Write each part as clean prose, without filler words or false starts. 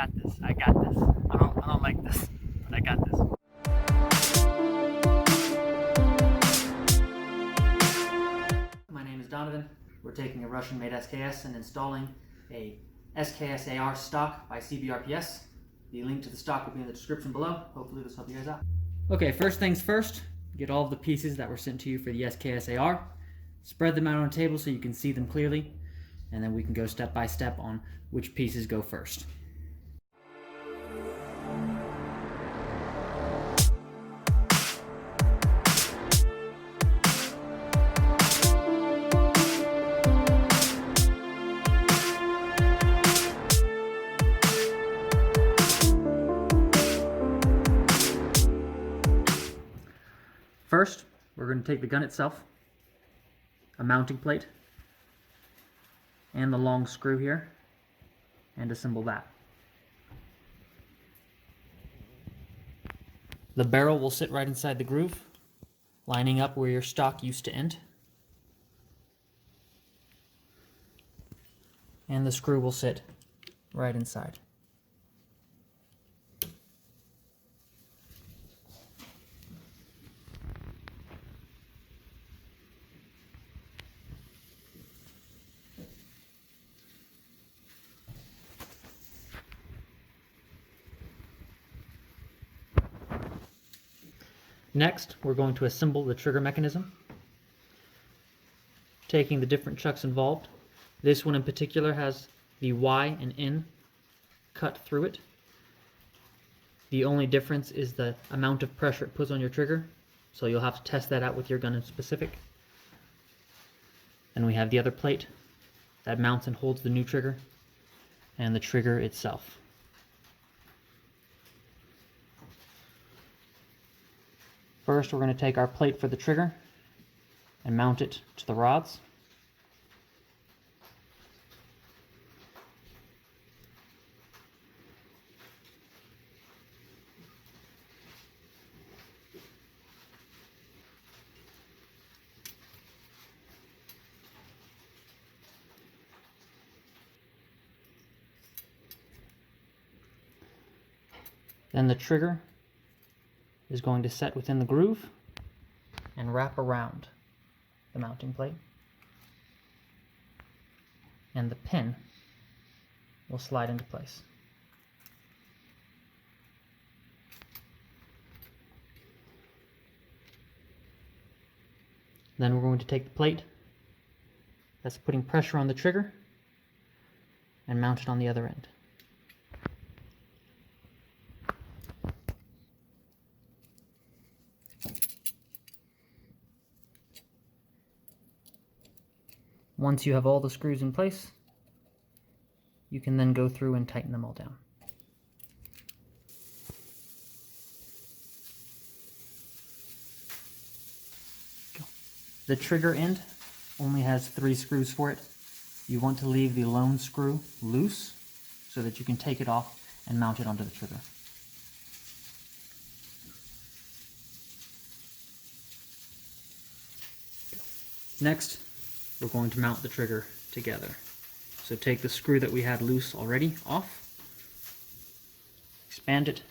got this. I got this. I don't like this, but I got this. My name is Donovan. We're taking a Russian-made SKS and installing a SKSAR stock by CBRPS. The link to the stock will be in the description below. Hopefully this will help you guys out. Okay, first things first, get all of the pieces that were sent to you for the SKSAR. Spread them out on a table so you can see them clearly, and then we can go step by step on which pieces go first. First, we're going to take the gun itself, a mounting plate, and the long screw here, and assemble that. The barrel will sit right inside the groove, lining up where your stock used to end. And the screw will sit right inside. Next, we're going to assemble the trigger mechanism, taking the different chucks involved. This one in particular has the Y and N cut through it. The only difference is the amount of pressure it puts on your trigger, so you'll have to test that out with your gun in specific. Then we have the other plate that mounts and holds the new trigger, and the trigger itself. First, we're going to take our plate for the trigger and mount it to the rods. Then the trigger is going to set within the groove and wrap around the mounting plate, and the pin will slide into place. Then we're going to take the plate that's putting pressure on the trigger and mount it on the other end. Once you have all the screws in place, you can then go through and tighten them all down. The trigger end only has 3 screws for it. You want to leave the lone screw loose so that you can take it off and mount it onto the trigger. Next, we're going to mount the trigger together. So take the screw that we had loose already off, expand it,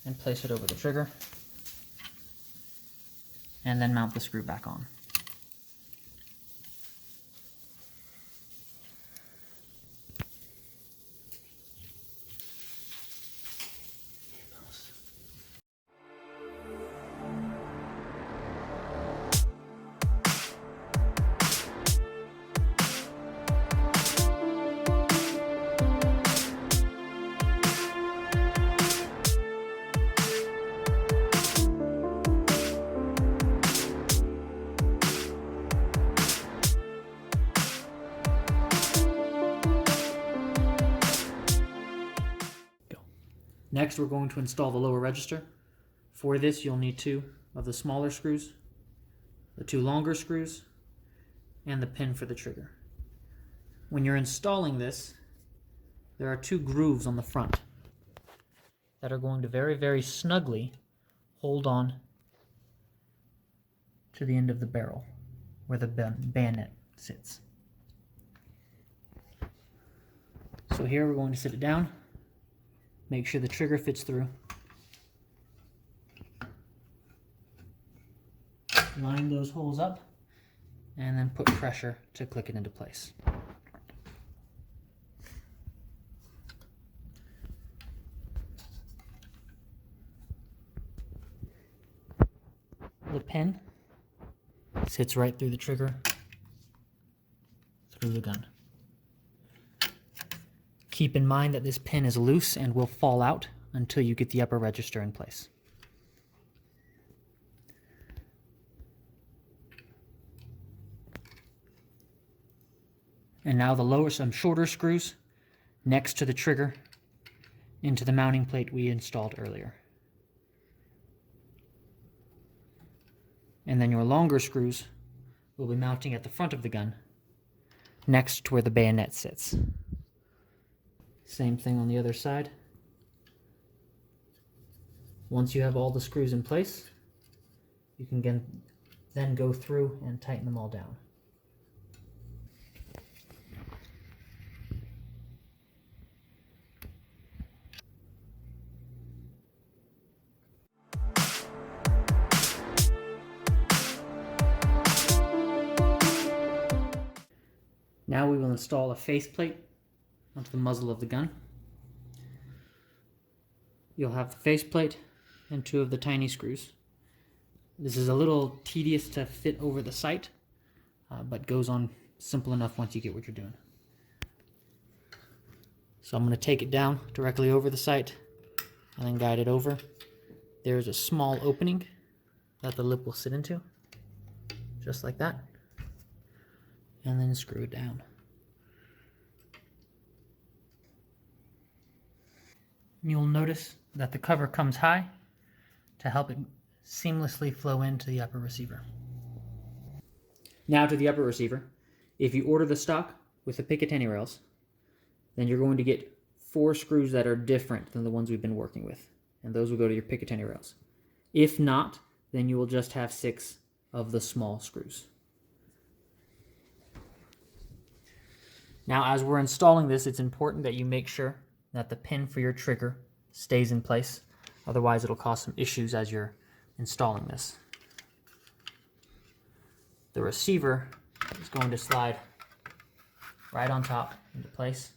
and place it over the trigger, and then mount the screw back on. Next, we're going to install the lower register. For this, you'll need 2 of the smaller screws, the 2 longer screws, and the pin for the trigger. When you're installing this, there are 2 grooves on the front that are going to very, very snugly hold on to the end of the barrel where the bayonet sits. So here we're going to sit it down Make sure the trigger fits through. Line those holes up, and then put pressure to click it into place. The pin sits right through the trigger, through the gun. Keep in mind that this pin is loose and will fall out until you get the upper register in place. And now the lower, some shorter screws next to the trigger into the mounting plate we installed earlier. And then your longer screws will be mounting at the front of the gun, next to where the bayonet sits. Same thing on the other side. Once you have all the screws in place, you can then go through and tighten them all down. Now we will install a faceplate onto the muzzle of the gun. You'll have the faceplate and two of the tiny screws. This is a little tedious to fit over the sight, but goes on simple enough once you get what you're doing. So I'm going to take it down directly over the sight and then guide it over. There's a small opening that the lip will sit into, just like that, and then screw it down. You'll notice that the cover comes high to help it seamlessly flow into the upper receiver. Now to the upper receiver. If you order the stock with the Picatinny rails, then you're going to get 4 screws that are different than the ones we've been working with, and those will go to your Picatinny rails. If not, then you will just have 6 of the small screws. Now, as we're installing this, it's important that you make sure that the pin for your trigger stays in place. Otherwise, it'll cause some issues as you're installing this. The receiver is going to slide right on top into place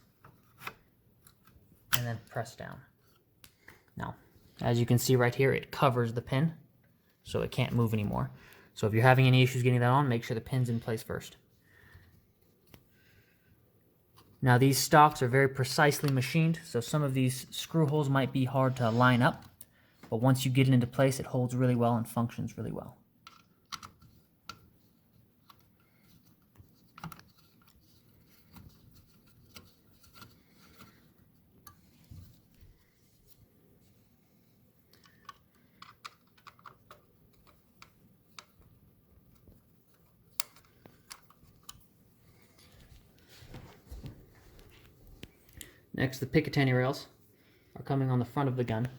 and then press down. Now, as you can see right here, it covers the pin, so it can't move anymore. So if you're having any issues getting that on, make sure the pin's in place first. Now these stocks are very precisely machined, so some of these screw holes might be hard to line up, but once you get it into place, it holds really well and functions really well. Next, the Picatinny rails are coming on the front of the gun.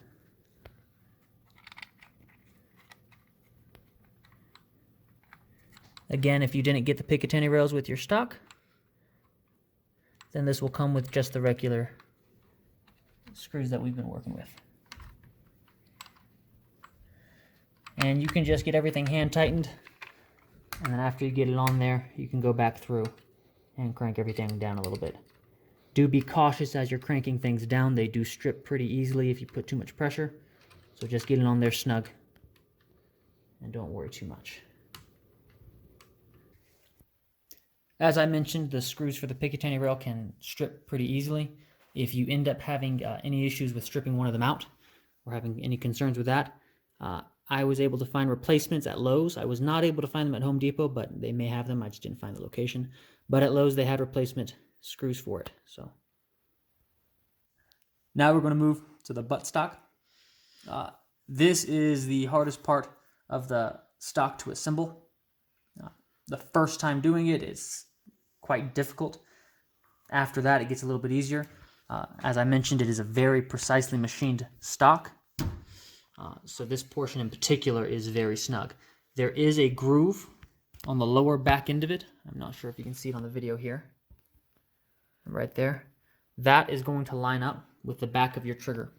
Again, if you didn't get the Picatinny rails with your stock, then this will come with just the regular screws that we've been working with. And you can just get everything hand tightened, and then after you get it on there, you can go back through and crank everything down a little bit. Do be cautious as you're cranking things down. They do strip pretty easily if you put too much pressure. So just get it on there snug and don't worry too much. As I mentioned, the screws for the Picatinny rail can strip pretty easily. If you end up having any issues with stripping one of them out or having any concerns with that, I was able to find replacements at Lowe's. I was not able to find them at Home Depot, but they may have them. I just didn't find the location. But at Lowe's, they had replacement screws for it. So now we're going to move to the buttstock. This is the hardest part of the stock to assemble. The first time doing it is quite difficult. After that, it gets a little bit easier. As I mentioned, it is a very precisely machined stock. So this portion in particular is very snug. There is a groove on the lower back end of it. I'm not sure if you can see it on the video here. Right there. That is going to line up with the back of your trigger.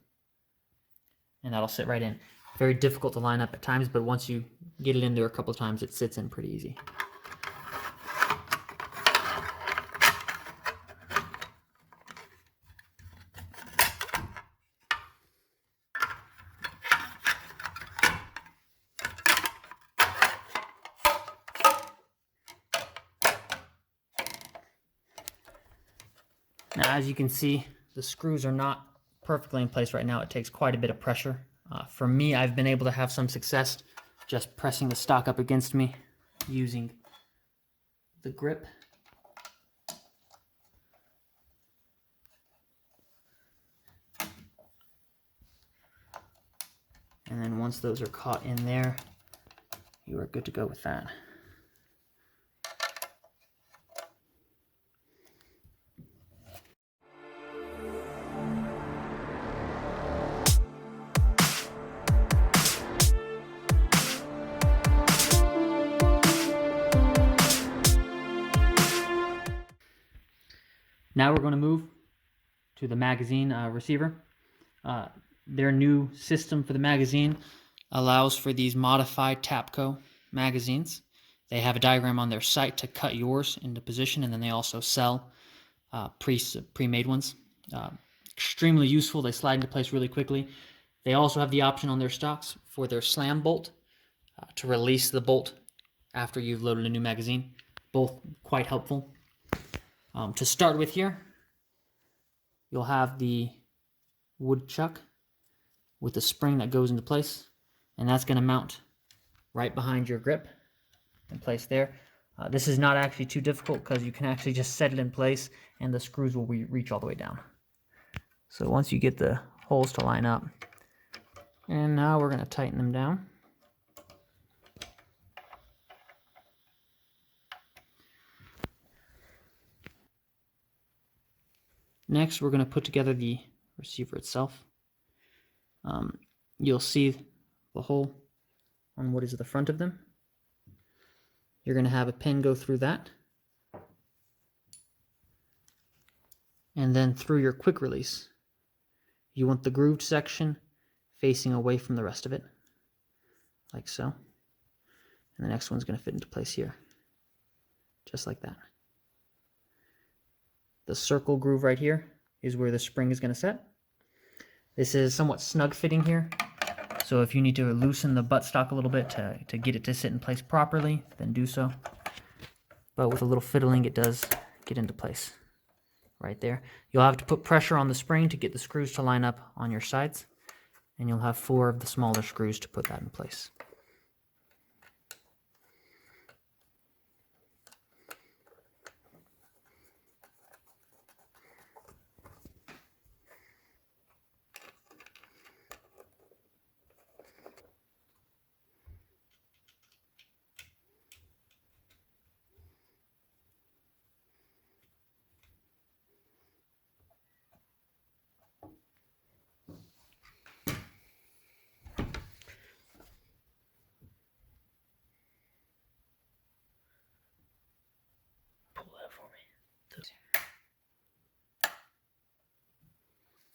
and that'll sit right in. Very difficult to line up at times, but once you get it in there a couple of times, it sits in pretty easy. Now, as you can see, the screws are not perfectly in place right now. It takes quite a bit of pressure. For me, I've been able to have some success just pressing the stock up against me using the grip. And then once those are caught in there, you are good to go with that. Now we're going to move to the magazine receiver. Their new system for the magazine allows for these modified Tapco magazines. They have a diagram on their site to cut yours into position, and then they also sell pre-made ones. Extremely useful. They slide into place really quickly. They also have the option on their stocks for their slam bolt to release the bolt after you've loaded a new magazine. Both quite helpful. To start with here, you'll have the wood chuck with the spring that goes into place, and that's going to mount right behind your grip in place there. This is not actually too difficult because you can actually just set it in place and the screws will reach all the way down. So once you get the holes to line up, and now we're going to tighten them down. Next, we're going to put together the receiver itself. You'll see the hole on what is the front of them. You're going to have a pin go through that. And then through your quick release, you want the grooved section facing away from the rest of it, like so. And the next one's going to fit into place here, just like that. The circle groove right here is where the spring is going to set. This is somewhat snug fitting here, so if you need to loosen the buttstock a little bit to get it to sit in place properly, then do so. But with a little fiddling, it does get into place right there. You'll have to put pressure on the spring to get the screws to line up on your sides, and you'll have 4 of the smaller screws to put that in place.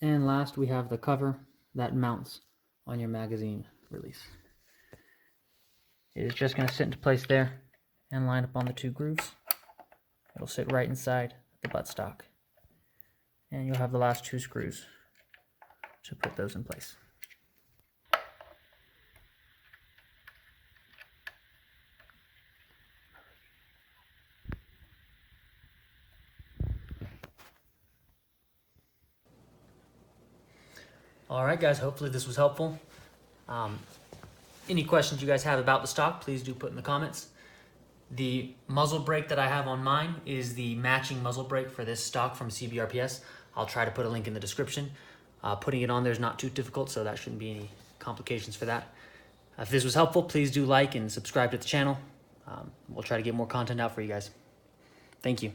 And last, we have the cover that mounts on your magazine release. It is just going to sit into place there and line up on the 2 grooves. It'll sit right inside the buttstock. And you'll have the last 2 screws to put those in place. Alright guys, hopefully this was helpful. Any questions you guys have about the stock, please do put in the comments. The muzzle brake that I have on mine is the matching muzzle brake for this stock from CBRPS. I'll try to put a link in the description. Putting it on there is not too difficult, so that shouldn't be any complications for that. If this was helpful, please do like and subscribe to the channel. We'll try to get more content out for you guys. Thank you.